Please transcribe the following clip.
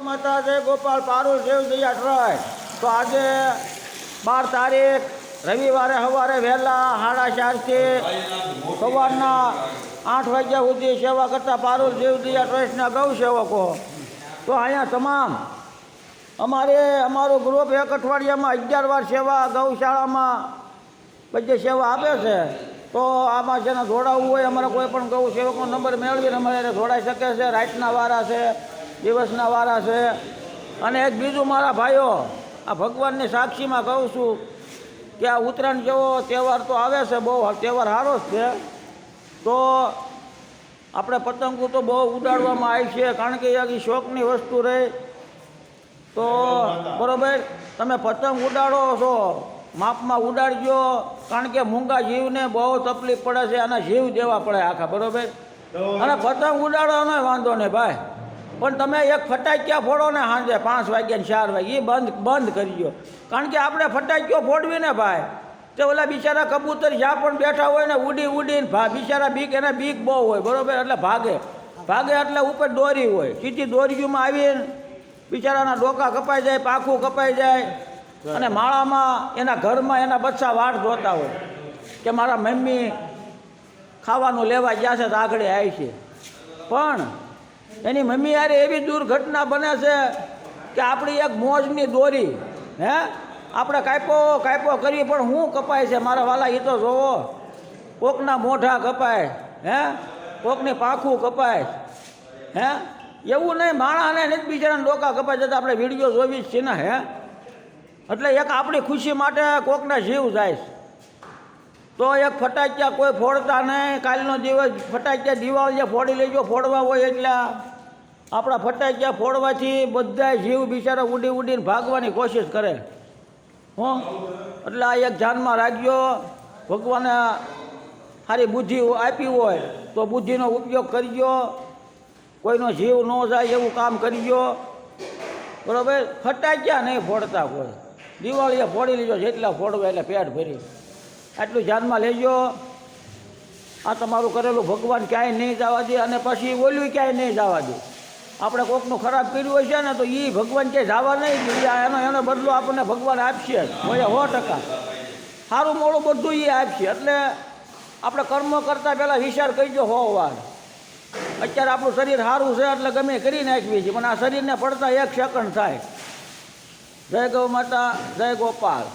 માતા જય ગોપાલ પારુલ દેવ દયા ટ્રસ્ટ. તો આજે 12 તારીખ રવિવારે સવારે વહેલા 4:30થી સવારના 8 વાગ્યા સુધી સેવા કરતા પારુલ દેવ દયા ટ્રસ્ટના ગૌ સેવકો. તો અહીંયા તમામ અમારું ગ્રુપ એક અઠવાડિયામાં 11 વાર સેવા ગૌશાળામાં બધી સેવા આપે છે. તો આમાં જેને જોડાવવું હોય અમારા કોઈ પણ ગૌ સેવકનો નંબર મેળવીને અમારે જોડાઈ શકે છે. રાતના વારા છે, દિવસના વારા છે. અને એક બીજું મારા ભાઈઓ, આ ભગવાનની સાક્ષીમાં કહું છું કે આ ઉત્તરાયણ જેવો તહેવાર તો આવે છે, બહુ તહેવાર સારો જ છે. તો આપણે પતંગો તો બહુ ઉડાડવામાં આવી છે, કારણ કે એ શોખની વસ્તુ રહે. તો બરાબર, તમે પતંગ ઉડાડો છો માપમાં ઉડાડજો, કારણ કે મૂંગા જીવને બહુ તકલીફ પડે છે, આના જીવ દેવા પડે આખા. બરાબર, અને પતંગ ઉડાડવાનો વાંધો નહીં ભાઈ, પણ તમે એક ફટાકિયા ફોડો ને સાંજે 5 વાગ્યા ને 4 વાગે, એ બંધ કરજો. કારણ કે આપણે ફટાકીઓ ફોડવીને ભાઈ, તે ઓલા બિચારા કબૂતર જ્યાં પણ બેઠા હોય ને ઉડીને બિચારા એને બીક બહુ હોય. બરાબર, એટલે ભાગે એટલે ઉપર દોરી હોય, સીધી દોરીમાં આવીને બિચારાના ડોકા કપાઈ જાય, પાખું કપાઈ જાય, અને માળામાં એના ઘરમાં એના બચ્ચા વાટ જોતા હોય કે મારા મમ્મી ખાવાનું લેવા ગયા છે તો આગળ આવી છે. પણ એની મમ્મી યારે એવી દુર્ઘટના બને છે કે આપણી એક મોજની દોરી આપણે કાપ્યો કરી, પણ શું કપાય છે મારા વાલા, એ તો જોવો. કોકના મોઢા કપાય, કોકની પાખું કપાય, એવું નહીં, માણાને નથી બિચારાને ડોકા કપાઈ જતા. આપણે વિડીયો જોવી જ છે ને. એટલે એક આપણી ખુશી માટે કોકના જીવ જાય. તો એક ફટાકિયા કોઈ ફોડતા નહીં. કાલનો દિવસ ફટાકિયા દિવાળી ફોડી લેજો, ફોડવા હોય એટલે. આપણા ફટાકિયા ફોડવાથી બધા જીવ બિચારા ઉડીને ભાગવાની કોશિશ કરે. એટલે આ એક ધ્યાનમાં રાખજો. ભગવાને સારી બુદ્ધિ આપી હોય તો બુદ્ધિનો ઉપયોગ કરજો, કોઈનો જીવ ન જાય એવું કામ કરજો. બરાબર, ફટાકિયા નહીં ફોડતા કોઈ. દિવાળીએ ફોડી લીધો, જેટલા ફોડવા એટલે પેટ ભરી. આટલું ધ્યાનમાં લેજો. આ તમારું કરેલું ભગવાન ક્યાંય નહીં જવા દે, અને પછી ઓલું ક્યાંય નહીં જવા દે. આપણે કોકનું ખરાબ કર્યું હોય છે ને તો એ ભગવાન ક્યાંય જવા નહીં દે. એનો બદલો આપણને ભગવાન આપશે જ, 100%. સારું મોડું બધું એ આપશે. એટલે આપણે કર્મો કરતાં પહેલાં વિચાર કરજો 100 વાર. અત્યારે આપણું શરીર સારું છે એટલે ગમે કરી નાખીએ છીએ, પણ આ શરીરને પડતા 1 સેકન્ડ થાય. જય ગૌ માતા, જય ગોપાલ.